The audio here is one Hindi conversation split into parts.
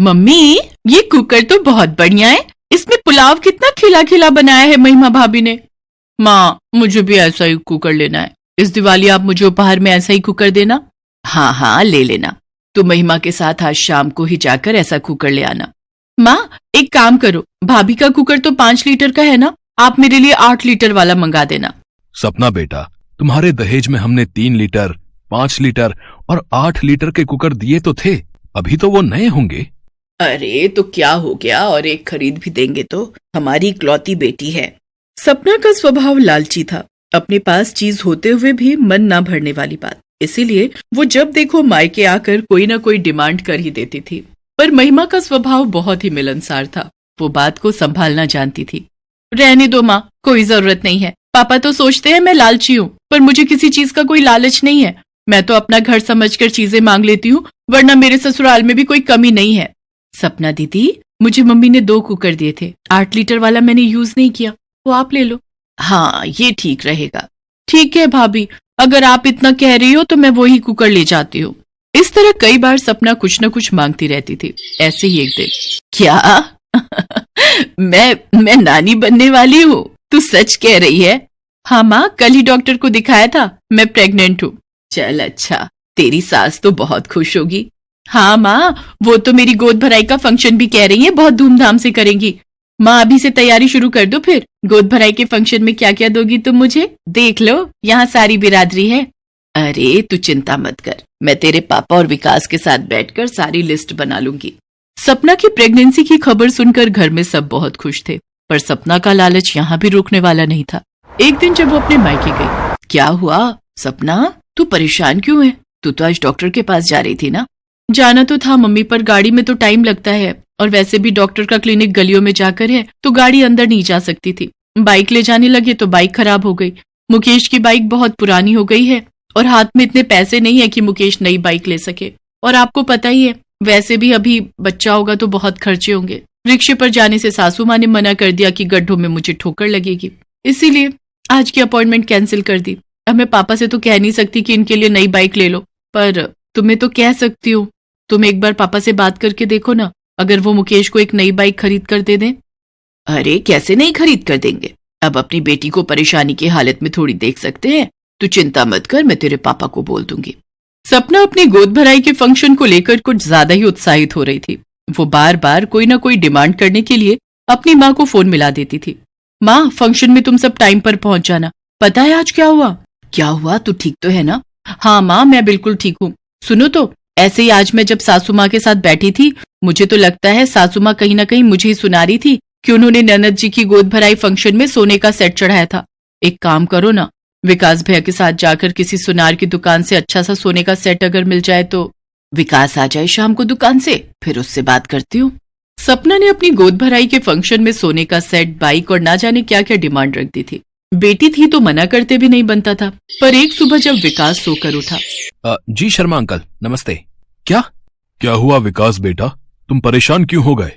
मम्मी, ये कुकर तो बहुत बढ़िया है। इसमें पुलाव कितना खिला खिला बनाया है महिमा भाभी ने। माँ, मुझे भी ऐसा ही कुकर लेना है। इस दिवाली आप मुझे उपहार में ऐसा ही कुकर देना। हाँ हाँ, ले लेना। तो महिमा के साथ आज शाम को ही जाकर ऐसा कुकर ले आना। माँ, एक काम करो, भाभी का कुकर तो 5 लीटर का है ना, आप मेरे लिए 8 लीटर वाला मंगा देना। सपना बेटा, तुम्हारे दहेज में हमने 3 लीटर, 5 लीटर और 8 लीटर के कुकर दिए तो थे। अभी तो वो नए होंगे। अरे तो क्या हो गया, और एक खरीद भी देंगे तो। हमारी इकलौती बेटी है। सपना का स्वभाव लालची था, अपने पास चीज होते हुए भी मन ना भरने वाली बात। इसीलिए वो जब देखो मायके आकर कोई ना कोई डिमांड कर ही देती थी। पर महिमा का स्वभाव बहुत ही मिलनसार था। वो बात को संभालना जानती थी। रहने दो माँ, कोई जरूरत नहीं है। पापा तो सोचते हैं मैं लालची हूँ, पर मुझे किसी चीज का कोई लालच नहीं है। मैं तो अपना घर समझकर चीजें मांग लेती हूँ, वरना मेरे ससुराल में भी कोई कमी नहीं है। सपना दीदी, मुझे मम्मी ने 2 कुकर दिए थे, 8 लीटर वाला मैंने यूज नहीं किया, वो आप ले लो। हाँ, ये ठीक रहेगा। ठीक है भाभी, अगर आप इतना कह रही हो तो मैं वही कुकर ले जाती हूँ। इस तरह कई बार सपना कुछ न कुछ मांगती रहती थी। ऐसे ही एक दिन, क्या मैं नानी बनने वाली हूँ? तू सच कह रही है? हाँ माँ, कल ही डॉक्टर को दिखाया था, मैं प्रेग्नेंट हूँ। चल अच्छा, तेरी सास तो बहुत खुश होगी। हाँ माँ, वो तो मेरी गोद भराई का फंक्शन भी कह रही है, बहुत धूमधाम से करेंगी। माँ, अभी से तैयारी शुरू कर दो। फिर गोद भराई के फंक्शन में क्या क्या दोगी तुम मुझे? देख लो, यहाँ सारी बिरादरी है। अरे तू चिंता मत कर, मैं तेरे पापा और विकास के साथ बैठकर सारी लिस्ट बना लूंगी। सपना की प्रेगनेंसी की खबर सुनकर घर में सब बहुत खुश थे, पर सपना का लालच यहाँ भी रुकने वाला नहीं था। एक दिन जब वो अपने मायके गई, क्या हुआ सपना, तू परेशान क्यों है? तू तो आज डॉक्टर के पास जा रही थी ना? जाना तो था मम्मी, पर गाड़ी में तो टाइम लगता है, और वैसे भी डॉक्टर का क्लिनिक गलियों में जाकर है, तो गाड़ी अंदर नहीं जा सकती थी। बाइक ले जाने लगे तो बाइक खराब हो गई। मुकेश की बाइक बहुत पुरानी हो गई है, और हाथ में इतने पैसे नहीं है कि मुकेश नई बाइक ले सके। और आपको पता ही है, वैसे भी अभी बच्चा होगा तो बहुत खर्चे होंगे। रिक्शे पर जाने से सासू माँ ने मना कर दिया कि गड्ढों में मुझे ठोकर लगेगी, इसीलिए आज की अपॉइंटमेंट कैंसिल कर दी। अब मैं पापा से तो कह नहीं सकती कि इनके लिए नई बाइक ले लो, पर तुम्हें तो कह सकती हूँ। तुम एक बार पापा से बात करके देखो ना, अगर वो मुकेश को एक नई बाइक खरीद कर दे दें। अरे कैसे नहीं खरीद कर देंगे, अब अपनी बेटी को परेशानी की हालत में थोड़ी देख सकते हैं। तू चिंता मत कर, मैं तेरे पापा को बोल दूंगी। सपना अपनी गोद भराई के फंक्शन को लेकर कुछ ज्यादा ही उत्साहित हो रही थी। वो बार बार कोई ना कोई डिमांड करने के लिए अपनी माँ को फोन मिला देती थी। माँ, फंक्शन में तुम सब टाइम पर पहुंच जाना। पता है आज क्या हुआ? क्या हुआ, तू ठीक तो है ना? हाँ माँ, मैं बिल्कुल ठीक हूँ। सुनो तो, ऐसे ही आज मैं जब सासू माँ के साथ बैठी थी, मुझे तो लगता है सासू माँ कहीं ना कहीं मुझे ही सुना रही थी कि उन्होंने ननद जी की गोद भराई फंक्शन में सोने का सेट चढ़ाया था। एक काम करो ना, विकास भैया के साथ जाकर किसी सुनार की दुकान से अच्छा सा सोने का सेट अगर मिल जाए तो। विकास आ जाए शाम को दुकान से, फिर उससे बात करती हूँ। सपना ने अपनी गोद भराई के फंक्शन में सोने का सेट, बाइक और ना जाने क्या क्या डिमांड रख दी थी। बेटी थी तो मना करते भी नहीं बनता था। पर एक सुबह जब विकास सोकर उठा, जी शर्मा अंकल, नमस्ते। क्या हुआ विकास बेटा, तुम परेशान क्यों हो गए?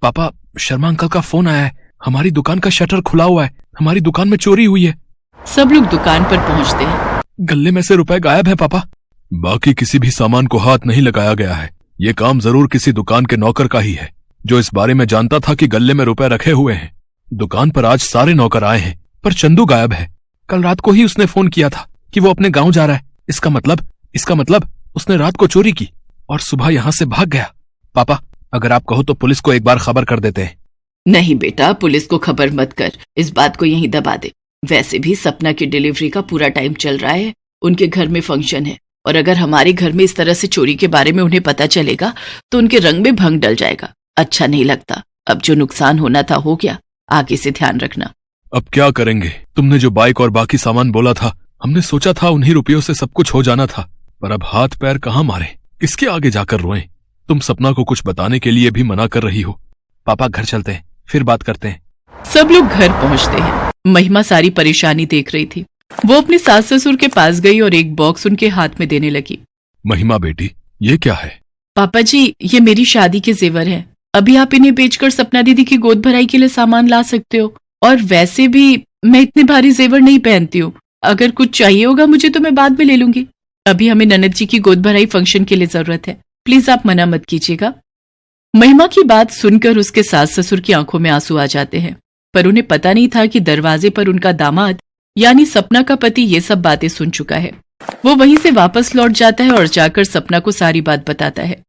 पापा, शर्मा अंकल का फोन आया है, हमारी दुकान का शटर खुला हुआ है, हमारी दुकान में चोरी हुई है। सब लोग दुकान पर पहुंचते हैं। गले में से रुपए गायब है पापा। बाकी किसी भी सामान को हाथ नहीं लगाया गया है। ये काम जरूर किसी दुकान के नौकर का ही है, जो इस बारे में जानता था कि गले में रुपए रखे हुए हैं। दुकान पर आज सारे नौकर आए हैं, पर चंदू गायब है। कल रात को ही उसने फोन किया था कि वो अपने गांव जा रहा है। इसका मतलब उसने रात को चोरी की और सुबह यहाँ से भाग गया। पापा, अगर आप कहो तो पुलिस को एक बार खबर कर देते हैं। नहीं बेटा, पुलिस को खबर मत कर, इस बात को यहीं दबा दे। वैसे भी सपना की डिलीवरी का पूरा टाइम चल रहा है, उनके घर में फंक्शन है, और अगर हमारे घर में इस तरह से चोरी के बारे में उन्हें पता चलेगा तो उनके रंग में भंग डल जाएगा। अच्छा नहीं लगता। अब जो नुकसान होना था हो गया, आगे से ध्यान रखना। अब क्या करेंगे? तुमने जो बाइक और बाकी सामान बोला था, हमने सोचा था उन्हीं रुपयों से सब कुछ हो जाना था, पर अब हाथ पैर कहाँ मारे, किसके आगे जाकर रोएं? तुम सपना को कुछ बताने के लिए भी मना कर रही हो। पापा, घर चलते हैं, फिर बात करते हैं। सब लोग घर पहुंचते हैं। महिमा सारी परेशानी देख रही थी। वो अपने सास ससुर के पास गई और एक बॉक्स उनके हाथ में देने लगी। महिमा बेटी, ये क्या है? पापा जी, ये मेरी शादी के जेवर हैं। अभी आप इन्हें बेचकर सपना दीदी की गोद भराई के लिए सामान ला सकते हो, और वैसे भी मैं इतने भारी जेवर नहीं पहनती हूँ। अगर कुछ चाहिए होगा मुझे तो मैं बाद में ले लूंगी। अभी हमें ननद जी की गोद भराई फंक्शन के लिए जरूरत है, प्लीज आप मना मत कीजिएगा। महिमा की बात सुनकर उसके सास ससुर की आंखों में आंसू आ जाते हैं, पर उन्हें पता नहीं था कि दरवाजे पर उनका दामाद यानी सपना का पति ये सब बातें सुन चुका है। वो वहीं से वापस लौट जाता है और जाकर सपना को सारी बात बताता है।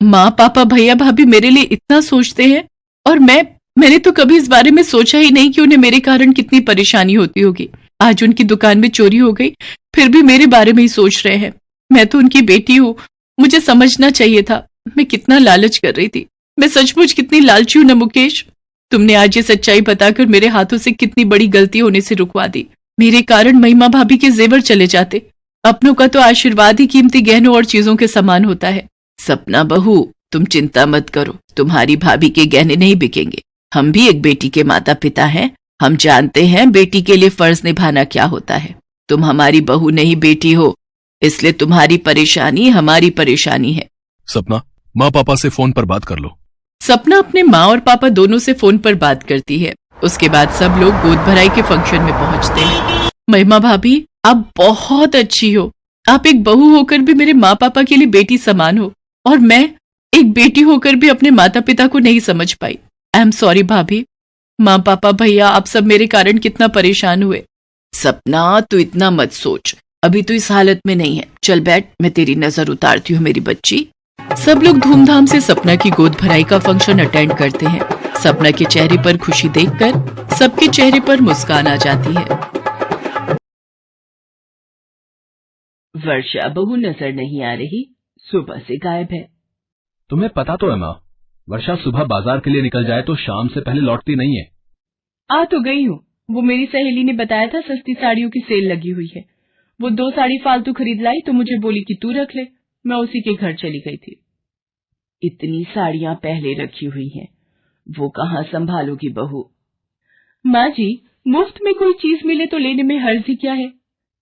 माँ, पापा, भैया, भाभी मेरे लिए इतना सोचते हैं और मैंने तो कभी इस बारे में सोचा ही नहीं कि उन्हें मेरे कारण कितनी परेशानी होती होगी। आज उनकी दुकान में चोरी हो गई, फिर भी मेरे बारे में ही सोच रहे हैं। मैं तो उनकी बेटी हूँ, मुझे समझना चाहिए था। मैं कितना लालच कर रही थी। मैं सचमुच कितनी लालची हूं ना मुकेश। तुमने आज ये सच्चाई बताकर मेरे हाथों से कितनी बड़ी गलती होने से रुकवा दी। मेरे कारण महिमा भाभी के जेवर चले जाते। अपनों का तो आशीर्वाद ही कीमती गहनों और चीजों के समान होता है। सपना बहू, तुम चिंता मत करो, तुम्हारी भाभी के गहने नहीं बिकेंगे। हम भी एक बेटी के माता पिता हैं, हम जानते हैं बेटी के लिए फर्ज निभाना क्या होता है। तुम हमारी बहू नहीं बेटी हो, इसलिए तुम्हारी परेशानी हमारी परेशानी है। सपना, माँ पापा से फोन पर बात कर लो। सपना अपने माँ और पापा दोनों से फोन पर बात करती है। उसके बाद सब लोग गोद भराई के फंक्शन में पहुंचते हैं। महिमा भाभी, आप बहुत अच्छी हो। आप एक बहू होकर भी मेरे माँ पापा के लिए बेटी समान हो, और मैं एक बेटी होकर भी अपने माता पिता को नहीं समझ पाई। आई एम सॉरी भाभी। माँ पापा भैया, आप सब मेरे कारण कितना परेशान हुए। सपना, तू इतना मत सोच, अभी तो इस हालत में नहीं है। चल बैठ, मैं तेरी नजर उतारती हूँ मेरी बच्ची। सब लोग धूमधाम से सपना की गोद भराई का फंक्शन अटेंड करते हैं। सपना के चेहरे पर खुशी देखकर सबके चेहरे पर मुस्कान आ जाती है। वर्षा बहू नजर नहीं आ रही, सुबह से गायब है। तुम्हें पता तो है माँ, वर्षा सुबह बाजार के लिए निकल जाए तो शाम से पहले लौटती नहीं है। आ तो गई हूँ। वो मेरी सहेली ने बताया था सस्ती साड़ियों की सेल लगी हुई है। वो 2 साड़ी फालतू खरीद लाई तो मुझे बोली कि तू रख ले। मैं उसी के घर चली गई थी। इतनी साड़ियां पहले रखी हुई हैं, वो कहाँ संभालोगी बहू? माँ जी, मुफ्त में कोई चीज मिले तो लेने में हर्ज ही क्या है।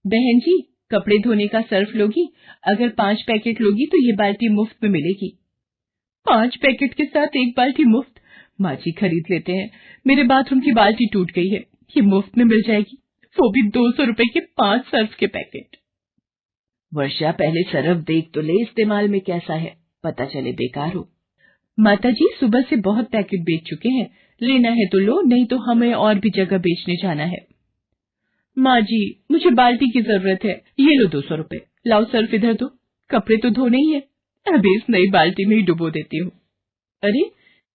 बहन जी, कपड़े धोने का सर्फ लोगी? अगर 5 पैकेट लोगी तो ये बाल्टी मुफ्त में मिलेगी। 5 पैकेट के साथ 1 बाल्टी मुफ्त? माँ जी, खरीद लेते हैं। मेरे बाथरूम की बाल्टी टूट गई है, ये मुफ्त में मिल जाएगी, वो भी 200 रुपए के 5 सर्फ के पैकेट। वर्षा, पहले सर्फ देख तो ले इस्तेमाल में कैसा है, पता चले बेकार हो। माता जी, सुबह से बहुत पैकेट बेच चुके हैं, लेना है तो लो, नहीं तो हमें और भी जगह बेचने जाना है। माँ जी, मुझे बाल्टी की जरूरत है, ये लो 200 रुपए। लाओ सर्फ इधर दो, कपड़े तो धोने ही है, अभी इस नई बाल्टी में ही डुबो देती हूँ। अरे,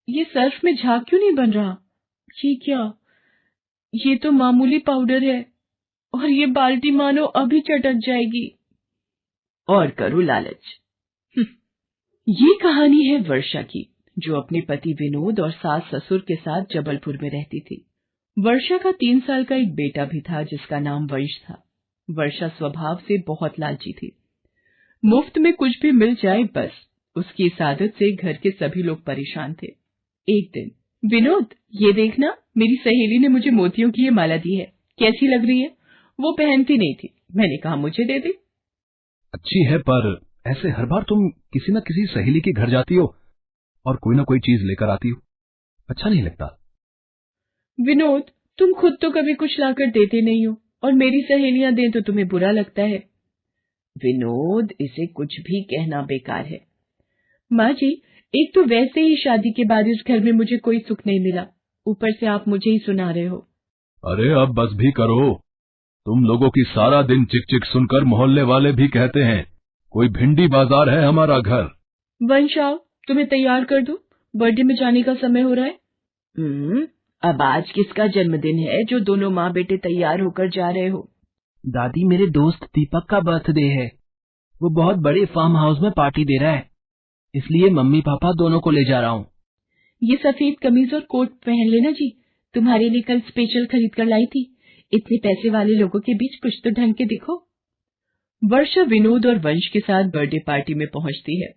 ये सर्फ में झाग क्यों नहीं बन रहा? ये क्या? ये तो मामूली पाउडर है और ये बाल्टी मानो अभी चटक जाएगी। और करो लालच। ये कहानी है वर्षा की, जो अपने पति विनोद और सास ससुर के साथ जबलपुर में रहती थी। वर्षा का 3 साल का एक बेटा भी था जिसका नाम वंश था। वर्षा स्वभाव से बहुत लालची थी। मुफ्त में कुछ भी मिल जाए बस, उसकी इस आदत से घर के सभी लोग परेशान थे। एक दिन, विनोद, ये देखना, मेरी सहेली ने मुझे मोतियों की ये माला दी है, कैसी लग रही है? वो पहनती नहीं थी, मैंने कहा मुझे दे दे। अच्छी है, पर ऐसे हर बार तुम किसी न किसी सहेली के घर जाती हो और कोई ना कोई चीज लेकर आती हो, अच्छा नहीं लगता। विनोद, तुम खुद तो कभी कुछ लाकर देते नहीं हो, और मेरी सहेलियां दें तो तुम्हें बुरा लगता है। विनोद, इसे कुछ भी कहना बेकार है। माँ जी, एक तो वैसे ही शादी के बाद इस घर में मुझे कोई सुख नहीं मिला, ऊपर से आप मुझे ही सुना रहे हो। अरे अब बस भी करो, तुम लोगों की सारा दिन चिक चिक सुनकर मोहल्ले वाले भी कहते हैं कोई भिंडी बाजार है हमारा घर। वंश, आओ, तुम्हें तैयार कर दूं, बर्थडे में जाने का समय हो रहा है। अब आज किसका जन्मदिन है जो दोनों माँ बेटे तैयार होकर जा रहे हो? दादी, मेरे दोस्त दीपक का बर्थडे है, वो बहुत बड़े फार्म हाउस में पार्टी दे रहा है, इसलिए मम्मी पापा दोनों को ले जा रहा हूँ। ये सफेद कमीज और कोट पहन लेना जी, तुम्हारे लिए कल स्पेशल खरीद कर लाई थी। इतने पैसे वाले लोगों के बीच कुछ तो ढंग के दिखो। वर्षा विनोद और वंश के साथ बर्थडे पार्टी में पहुंचती है।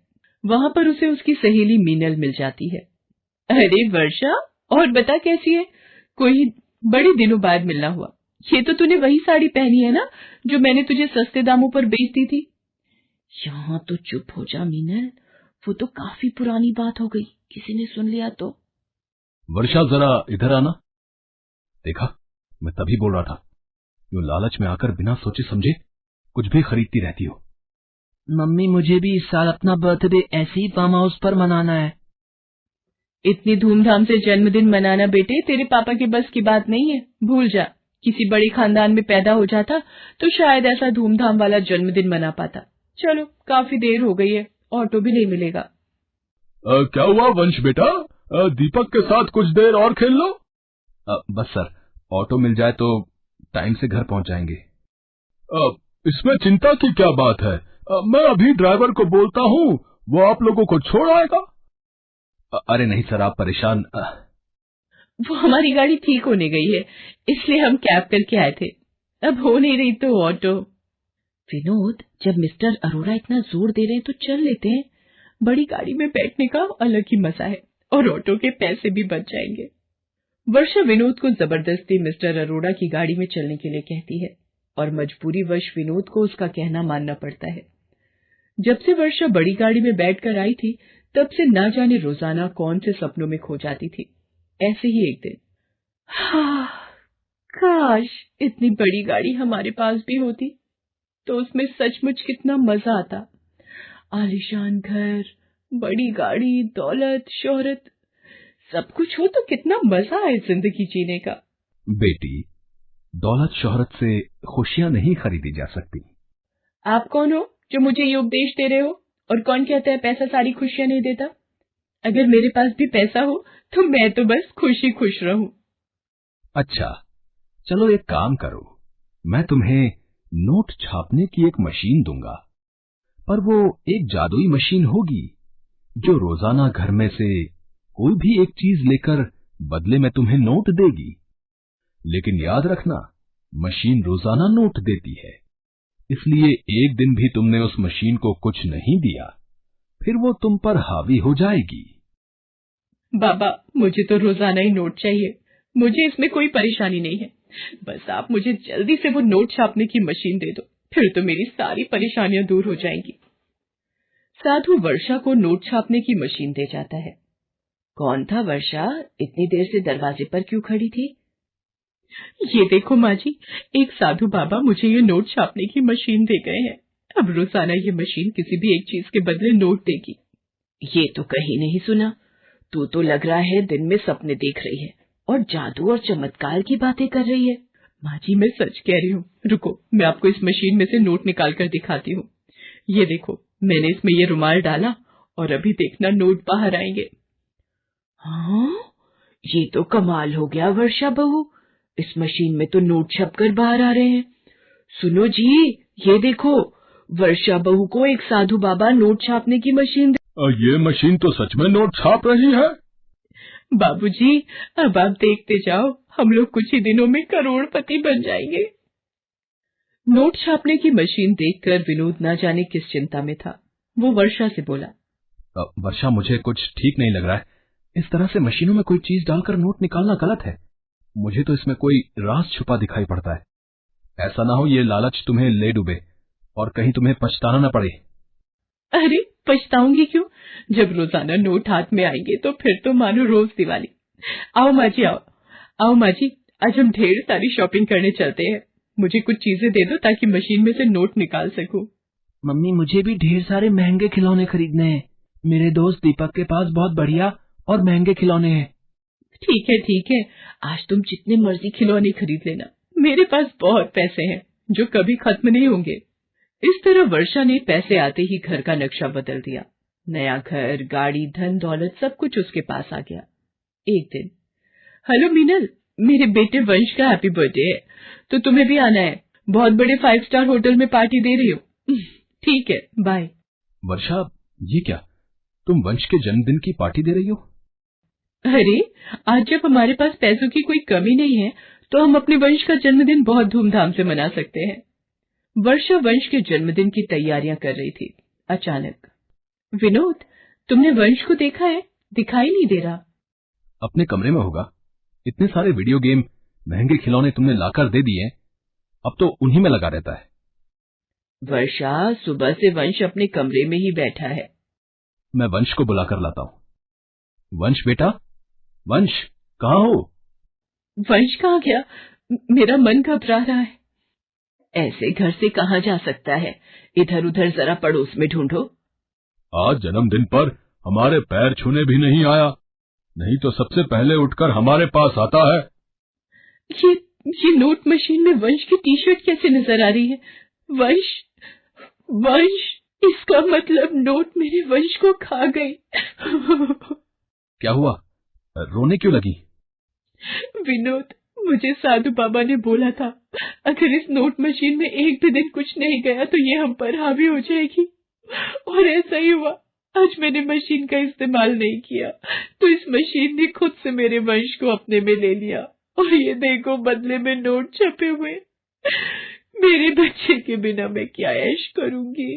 वहां पर उसे उसकी सहेली मीनल मिल जाती है। अरे वर्षा, और बता कैसी है? कोई बड़े दिनों बाद मिलना हुआ। ये तो तूने वही साड़ी पहनी है ना जो मैंने तुझे सस्ते दामों पर बेच दी थी। यहाँ तो चुप हो जा मीनल, वो तो काफी पुरानी बात हो गई, किसी ने सुन लिया तो। वर्षा, जरा इधर आना। देखा, मैं तभी बोल रहा था, यूं लालच में आकर बिना सोचे समझे कुछ भी खरीदती रहती हो। मम्मी, मुझे भी इस साल अपना बर्थडे ऐसे ही फार्म हाउस पर मनाना है। इतनी धूमधाम से जन्मदिन मनाना बेटे तेरे पापा के बस की बात नहीं है, भूल जा। किसी बड़े खानदान में पैदा हो जाता तो शायद ऐसा धूमधाम वाला जन्मदिन मना पाता। चलो काफी देर हो गई है, ऑटो भी नहीं मिलेगा। क्या हुआ वंश बेटा? दीपक के साथ कुछ देर और खेल लो। बस सर, ऑटो मिल जाए तो टाइम से घर पहुंच जाएंगे। इसमें चिंता की क्या बात है? मैं अभी ड्राइवर को बोलता हूँ, वो आप लोगों को छोड़ आएगा। अरे नहीं सर, आप परेशान। वो हमारी गाड़ी ठीक होने गई है, इसलिए हम कैब करके आए थे। अब हो नहीं रही तो ऑटो। विनोद, जब मिस्टर अरोड़ा इतना जोर दे रहे हैं तो चल लेते हैं। बड़ी गाड़ी में बैठने का अलग ही मजा है और ऑटो के पैसे भी बच जाएंगे। वर्षा विनोद को जबरदस्ती मिस्टर अरोड़ा की गाड़ी में चलने के लिए कहती है और मजबूरीवश विनोद को उसका कहना मानना पड़ता है। जब से वर्षा बड़ी गाड़ी में बैठकर आई थी तब से ना जाने रोजाना कौन से सपनों में खो जाती थी। ऐसे ही एक दिन, काश इतनी बड़ी गाड़ी हमारे पास भी होती तो उसमें सचमुच कितना मजा आता। आलीशान घर, बड़ी गाड़ी, दौलत, शोहरत, सब कुछ हो तो कितना मजा आए जिंदगी जीने का। बेटी, दौलत शोहरत से खुशियां नहीं खरीदी जा सकती। आप कौन हो जो मुझे ये उपदेश दे रहे हो? और कौन कहता है पैसा सारी खुशियां नहीं देता? अगर मेरे पास भी पैसा हो तो मैं तो बस खुश रहूं। अच्छा, चलो एक काम करो, मैं तुम्हें नोट छापने की एक मशीन दूंगा, पर वो एक जादुई मशीन होगी जो रोजाना घर में से कोई भी एक चीज लेकर बदले में तुम्हें नोट देगी। लेकिन याद रखना, मशीन रोजाना नोट देती है, इसलिए एक दिन भी तुमने उस मशीन को कुछ नहीं दिया, फिर वो तुम पर हावी हो जाएगी। बाबा, मुझे तो रोजाना ही नोट चाहिए, मुझे इसमें कोई परेशानी नहीं है। बस आप मुझे जल्दी से वो नोट छापने की मशीन दे दो, फिर तो मेरी सारी परेशानियां दूर हो जाएंगी। साधु वर्षा को नोट छापने की मशीन दे जाता है। कौन था वर्षा? इतनी देर से दरवाजे पर क्यों खड़ी थी? ये देखो माँ जी, एक साधु बाबा मुझे ये नोट छापने की मशीन दे गए हैं। अब रोजाना ये मशीन किसी भी एक चीज के बदले नोट देगी। ये तो कहीं नहीं सुना। तू तो लग रहा है दिन में सपने देख रही है और जादू और चमत्कार की बातें कर रही है। माँ जी, मैं सच कह रही हूँ। रुको, मैं आपको इस मशीन में से नोट निकाल कर दिखाती हूँ। ये देखो, मैंने इसमें ये रुमाल डाला और अभी देखना नोट बाहर आएंगे। हाँ, ये तो कमाल हो गया वर्षा बहू, इस मशीन में तो नोट छपकर बाहर आ रहे हैं। सुनो जी, ये देखो, वर्षा बहू को एक साधु बाबा नोट छापने की मशीन ये मशीन तो सच में नोट छाप रही है। बाबूजी, अब आप देखते जाओ, हम लोग कुछ ही दिनों में करोड़पति बन जाएंगे। नोट छापने की मशीन देखकर विनोद ना जाने किस चिंता में था। वो वर्षा से बोला, वर्षा, मुझे कुछ ठीक नहीं लग रहा है। इस तरह से मशीनों में कोई चीज डालकर नोट निकालना गलत है। मुझे तो इसमें कोई राज छुपा दिखाई पड़ता है। ऐसा ना हो ये लालच तुम्हें ले डूबे और कहीं तुम्हें पछताना न पड़े। अरे पछताऊंगी क्यों? जब रोजाना नोट हाथ में आएंगे तो फिर तो मानो रोज दिवाली। आओ माँ जी, आओ माँ जी, आज हम ढेर सारी शॉपिंग करने चलते हैं। मुझे कुछ चीजें दे दो ताकि मशीन में से नोट निकाल सकूं। मम्मी, मुझे भी ढेर सारे महंगे खिलौने खरीदने हैं। मेरे दोस्त दीपक के पास बहुत बढ़िया और महंगे खिलौने हैं। ठीक है, आज तुम जितने मर्जी खिलौने खरीद लेना, मेरे पास बहुत पैसे हैं जो कभी खत्म नहीं होंगे। इस तरह वर्षा ने पैसे आते ही घर का नक्शा बदल दिया। नया घर, गाड़ी, धन दौलत सब कुछ उसके पास आ गया। एक दिन, हेलो मीनल, मेरे बेटे वंश का हैप्पी बर्थडे है, तो तुम्हें भी आना है। बहुत बड़े 5 स्टार होटल में पार्टी दे रही हूँ। ठीक है, बाय। वर्षा, ये क्या, तुम वंश के जन्मदिन की पार्टी दे रही हो? अरे, आज जब हमारे पास पैसों की कोई कमी नहीं है तो हम अपने वंश का जन्मदिन बहुत धूमधाम से मना सकते हैं। वर्षा वंश के जन्मदिन की तैयारियां कर रही थी। अचानक, विनोद, तुमने वंश को देखा है? दिखाई नहीं दे रहा। अपने कमरे में होगा। इतने सारे वीडियो गेम, महंगे खिलौने तुमने लाकर दे दिए, अब तो उन्हीं में लगा रहता है। वर्षा, सुबह से वंश अपने कमरे में ही बैठा है। मैं वंश को बुलाकर लाता हूँ। वंश बेटा, वंश कहाँ हो? वंश कहाँ गया? मेरा मन घबरा रहा है। ऐसे घर से कहाँ जा सकता है? इधर उधर जरा पड़ोस में ढूंढो। आज जन्मदिन पर हमारे पैर छूने भी नहीं आया। नहीं तो सबसे पहले उठकर हमारे पास आता है। ये नोट मशीन में वंश की टी शर्ट कैसे नजर आ रही है? वंश वंश, इसका मतलब नोट मेरे वंश को खा गई। क्या हुआ, रोने क्यों लगी? विनोद, मुझे साधु बाबा ने बोला था अगर इस नोट मशीन में एक भी दिन कुछ नहीं गया तो ये हम पर हावी हो जाएगी, और ऐसा ही हुआ। आज मैंने मशीन का इस्तेमाल नहीं किया तो इस मशीन ने खुद से मेरे वंश को अपने में ले लिया, और ये देखो बदले में नोट छपे हुए। मेरे बच्चे के बिना मैं क्या ऐश करूंगी।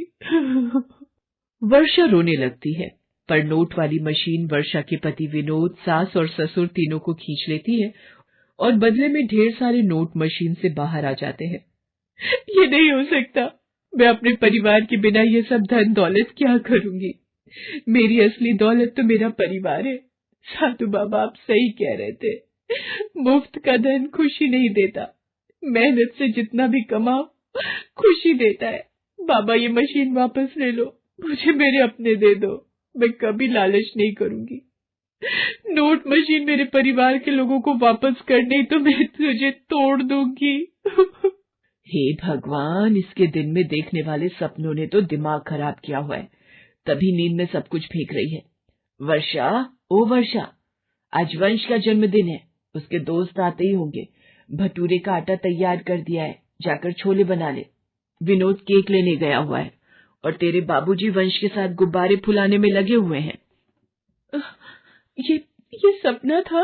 वर्षा रोने लगती है, पर नोट वाली मशीन वर्षा के पति विनोद, सास और ससुर तीनों को खींच लेती है और बदले में ढेर सारे नोट मशीन से बाहर आ जाते हैं। ये नहीं हो सकता, मैं अपने परिवार के बिना ये सब धन दौलत क्या करूंगी। मेरी असली दौलत तो मेरा परिवार है। साधु बाबा आप सही कह रहे थे, मुफ्त का धन खुशी नहीं देता, मेहनत से जितना भी कमाओ खुशी देता है। बाबा ये मशीन वापस ले लो, मुझे मेरे अपने दे दो, मैं कभी लालच नहीं करूंगी। नोट मशीन मेरे परिवार के लोगों को वापस कर, नहीं तो मैं तुझे तोड़ दूंगी। हे भगवान, इसके दिन में देखने वाले सपनों ने तो दिमाग खराब किया हुआ है, तभी नींद में सब कुछ फेंक रही है। वर्षा, ओ वर्षा, आज वंश का जन्मदिन है, उसके दोस्त आते ही होंगे। भटूरे का आटा तैयार कर दिया है, जाकर छोले बना ले। विनोद केक लेने गया हुआ है और तेरे बाबूजी वंश के साथ गुब्बारे फुलाने में लगे हुए हैं। ये सपना था,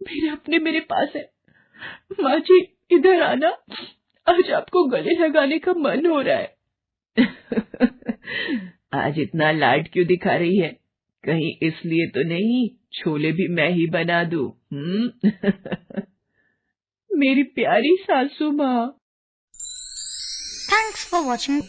मेरे अपने मेरे पास है। माँ जी इधर आना, आज आपको गले लगाने का मन हो रहा है। आज इतना लाड क्यों दिखा रही है? कहीं इसलिए तो नहीं छोले भी मैं ही बना दूं? मेरी प्यारी सासू माँ। Thanks for watching.